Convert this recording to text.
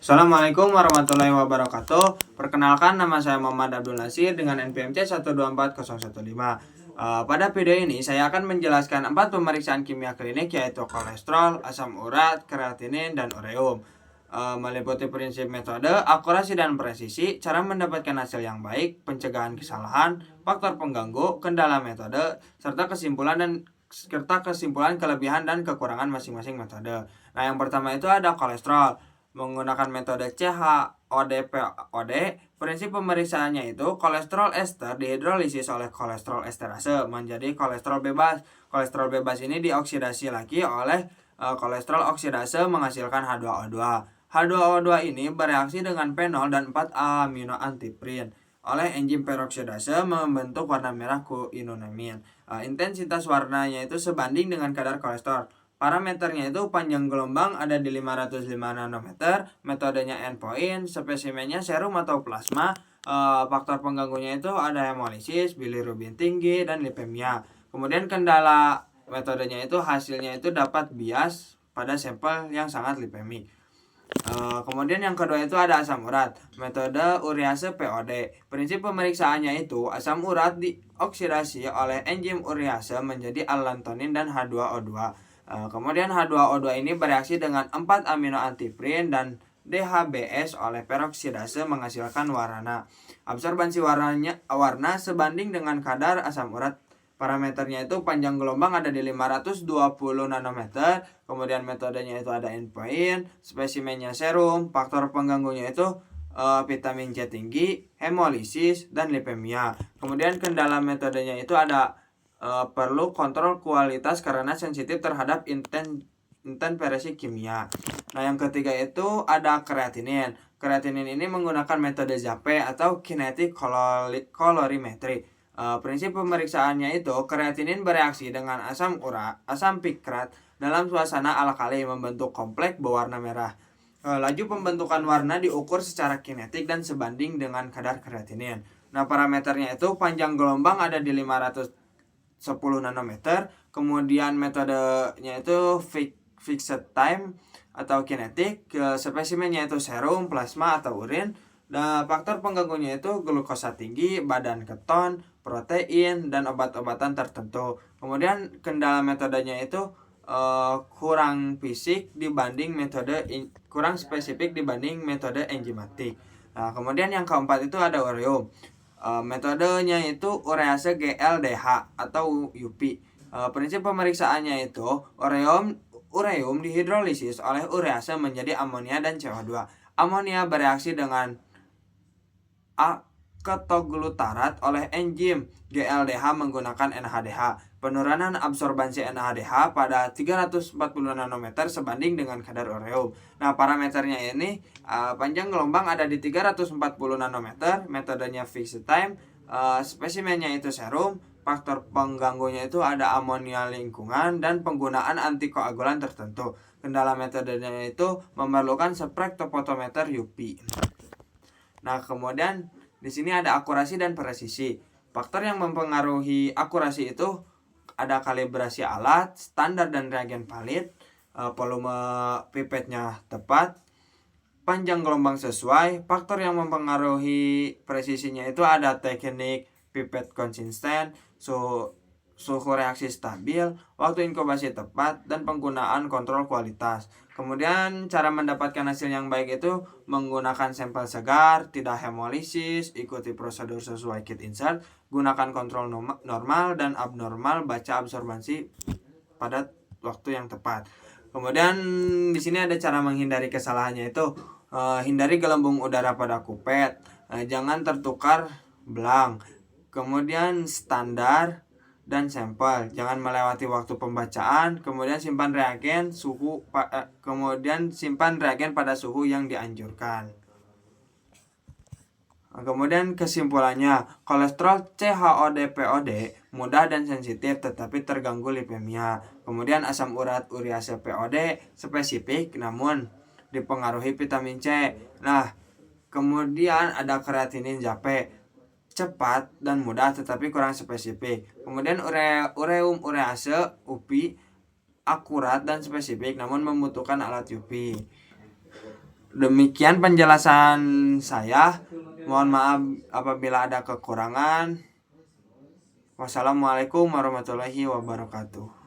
Assalamualaikum warahmatullahi wabarakatuh. Perkenalkan, nama saya Muhammad Abdul Nasir dengan NPMC 124015. Pada video ini saya akan menjelaskan 4 pemeriksaan kimia klinik, yaitu kolesterol, asam urat, kreatinin, dan ureum. Meliputi prinsip metode, akurasi dan presisi, cara mendapatkan hasil yang baik, pencegahan kesalahan, faktor pengganggu, kendala metode, serta kesimpulan kelebihan dan kekurangan masing-masing metode. Nah, yang pertama itu ada kolesterol. Menggunakan metode CHODPOD, prinsip pemeriksaannya itu kolesterol ester dihidrolisis oleh kolesterol esterase menjadi kolesterol bebas. Kolesterol bebas ini dioksidasi lagi oleh kolesterol oksidase menghasilkan H2O2. H2O2 ini bereaksi dengan fenol dan 4 amino antiprin oleh enzim peroksidase membentuk warna merah kuinonamin. Intensitas warnanya itu sebanding dengan kadar kolesterol. Parameternya itu panjang gelombang ada di 505 nanometer, metodenya endpoint, spesimennya serum atau plasma, faktor pengganggunya itu ada hemolisis, bilirubin tinggi, dan lipemia. Kemudian kendala metodenya itu hasilnya itu dapat bias pada sampel yang sangat lipemik. Kemudian yang kedua itu ada asam urat, metode urease POD. Prinsip pemeriksaannya itu asam urat dioksidasi oleh enzim urease menjadi allantonin dan H2O2. Kemudian H2O2 ini bereaksi dengan 4 amino antiprin dan DHBS oleh peroksidase menghasilkan warna. Absorbansi warna sebanding dengan kadar asam urat. Parameternya itu panjang gelombang ada di 520 nanometer, kemudian metodenya itu ada endpoint, spesimennya serum, faktor pengganggunya itu vitamin C tinggi, hemolisis, dan lipemia. Kemudian kendala metodenya itu ada perlu kontrol kualitas karena sensitif terhadap interferensi kimia. Nah, yang ketiga itu ada kreatinin. Kreatinin ini menggunakan metode ZAPE atau kinetic colorimetry. Prinsip pemeriksaannya itu kreatinin bereaksi dengan asam pikrat dalam suasana alkali membentuk kompleks berwarna merah. Laju pembentukan warna diukur secara kinetik dan sebanding dengan kadar kreatinin. Nah, parameternya itu panjang gelombang ada di 510 nanometer, kemudian metodenya itu fixed time atau kinetik, spesimennya itu serum, plasma, atau urin. Nah, faktor pengganggunya itu glukosa tinggi, badan keton, protein, dan obat-obatan tertentu. Kemudian kendala metodenya itu kurang spesifik dibanding metode enzimatik. Nah, kemudian yang keempat itu ada ureum. Metodenya itu urease GLDH atau UP. Prinsip pemeriksaannya itu ureum dihidrolisis oleh urease menjadi amonia dan CO2. Amonia bereaksi dengan ketoglutarat oleh enzim GLDH menggunakan NADH. Penurunan absorbansi NADH pada 340 nanometer sebanding dengan kadar ureum. Nah, parameternya ini panjang gelombang ada di 340 nanometer, metodenya fixed time, spesimennya itu serum, faktor pengganggunya itu ada amonia lingkungan dan penggunaan antikoagulan tertentu. Kendala metodenya itu memerlukan spektrofotometer UV. Nah, kemudian di sini ada akurasi dan presisi. Faktor yang mempengaruhi akurasi itu ada kalibrasi alat, standar dan reagen valid, volume pipetnya tepat, panjang gelombang sesuai. Faktor yang mempengaruhi presisinya itu ada teknik pipet konsisten, suhu reaksi stabil, waktu inkubasi tepat, dan penggunaan kontrol kualitas. Kemudian cara mendapatkan hasil yang baik itu menggunakan sampel segar, tidak hemolisis, ikuti prosedur sesuai kit insert, gunakan kontrol normal dan abnormal, baca absorbansi pada waktu yang tepat. Kemudian di sini ada cara menghindari kesalahannya itu hindari gelembung udara pada kupet, jangan tertukar belang. Kemudian standar dan sampel, jangan melewati waktu pembacaan. Kemudian simpan reagen pada suhu yang dianjurkan. Kemudian kesimpulannya, kolesterol CHODPOD mudah dan sensitif tetapi terganggu lipemia. Kemudian asam urat urease POD spesifik namun dipengaruhi vitamin C. Nah, kemudian ada kreatinin ZAPE, cepat dan mudah tetapi kurang spesifik. Kemudian ureum urease UPI akurat dan spesifik namun membutuhkan alat UV. Demikian penjelasan saya. Mohon maaf apabila ada kekurangan. Wassalamualaikum warahmatullahi wabarakatuh.